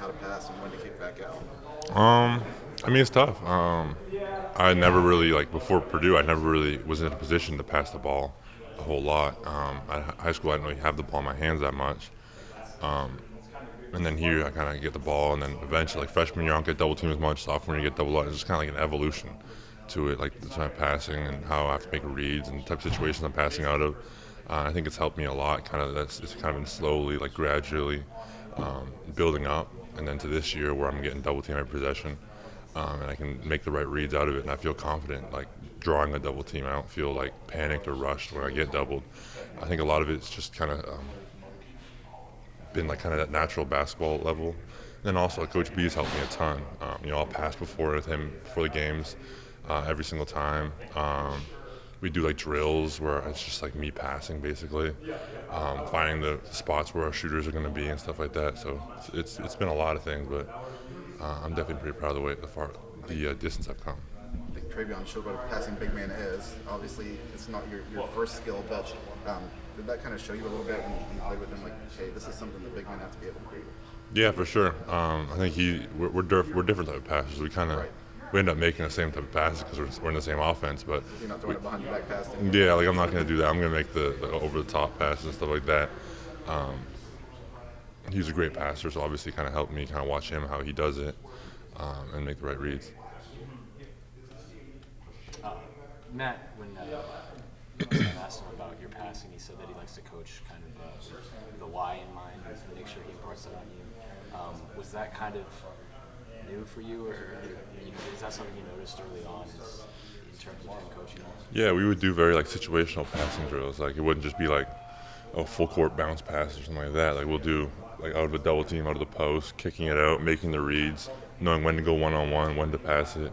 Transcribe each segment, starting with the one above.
how to pass and when to kick back out? I mean, it's tough. I never really before Purdue. I never really was in a position to pass the ball a whole lot. At high school, I didn't really have the ball in my hands that much. And then here, I kind of get the ball, and then eventually, like freshman year, I don't get double teamed as much. Sophomore year, you get double. It's just kind of like an evolution to it, like the time passing and how I have to make reads and the type of situations I'm passing out of. I think it's helped me a lot. It's kind of been slowly, like gradually building up, and then to this year where I'm getting double team every possession, and I can make the right reads out of it, and I feel confident like drawing a double team. I don't feel like panicked or rushed when I get doubled. I think a lot of it's just kind of been like kind of that natural basketball level. And then also Coach B's helped me a ton. I'll pass before with him before the games every single time. We do like drills where it's just like me passing basically, finding the spots where our shooters are going to be and stuff like that. So it's been a lot of things, but I'm definitely pretty proud of the distance I've come. I think Travion showed what a passing big man is. Obviously, it's not your first skill, but did that kind of show you a little bit when you played with him? Like, hey, this is something the big men have to be able to do. Yeah, for sure. I think we're different type of passers. We end up making the same type of passes because we're in the same offense. But You're not throwing it behind your back pass. yeah, like I'm not going to do that. I'm going to make the over the top passes and stuff like that. He's a great passer, so obviously kind of helped me kind of watch him how he does it and make the right reads. Matt, when I asked him about your passing, he said that he likes to coach kind of with the why in mind and make sure he imparts that on you. Was that kind of new for you, or is that something you noticed early on in terms of him coaching you? Yeah, we would do very like situational passing drills. Like it wouldn't just be like a full court bounce pass or something like that. Like we'll do like out of a double team, out of the post, kicking it out, making the reads, knowing when to go one on one, when to pass it.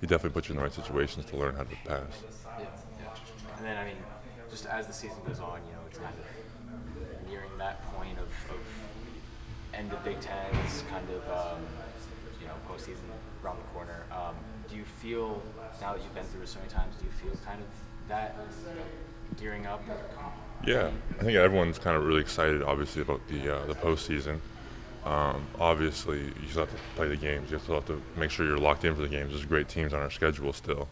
He definitely puts you in the right situations to learn how to pass. Yeah. And then, I mean, just as the season goes on, it's kind of nearing that point of end of Big Ten, it's kind of, postseason around the corner. Do you feel, now that you've been through it so many times, do you feel kind of that gearing up? Yeah, I think everyone's kind of really excited, obviously, about the postseason. Obviously, you still have to play the games. You still have to make sure you're locked in for the games. There's great teams on our schedule still.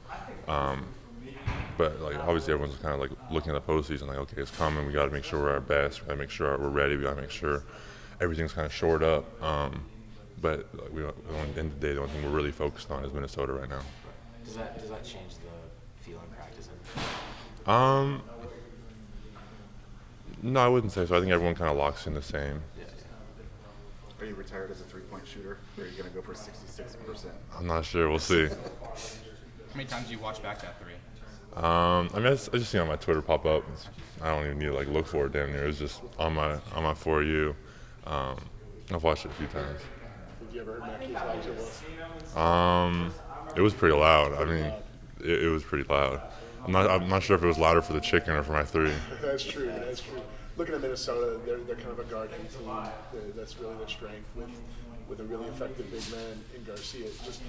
But like obviously, everyone's kind of like looking at the postseason, like, okay, it's coming. We got to make sure we're our best. We got to make sure we're ready. We got to make sure everything's kind of shored up. But at the end of the day, the only thing we're really focused on is Minnesota right now. Does that change the feel in practice? No, I wouldn't say so. I think everyone kind of locks in the same. Are you retired as a three-point shooter, or are you going to go for 66%? I'm not sure. We'll see. How many times do you watch back that three? I mean, I just see it on my Twitter pop up. I don't even need to look for it damn near. It's just on my For You. I've watched it a few times. Did you ever heard Mackey's loud as it was? It was pretty loud. I mean, it was pretty loud. I'm not sure if it was louder for the chicken or for my three. That's true. Looking at Minnesota, they're kind of a guarding team. That's really their strength with a really effective big man in Garcia. Just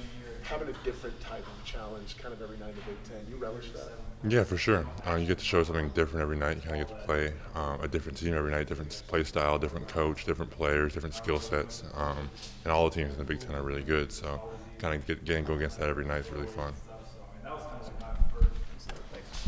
having a different type of challenge kind of every night in the Big Ten. You relish that? Yeah, for sure. You get to show something different every night. You kind of get to play a different team every night, different play style, different coach, different players, different skill sets. And all the teams in the Big Ten are really good. So kind of go against that every night is really fun.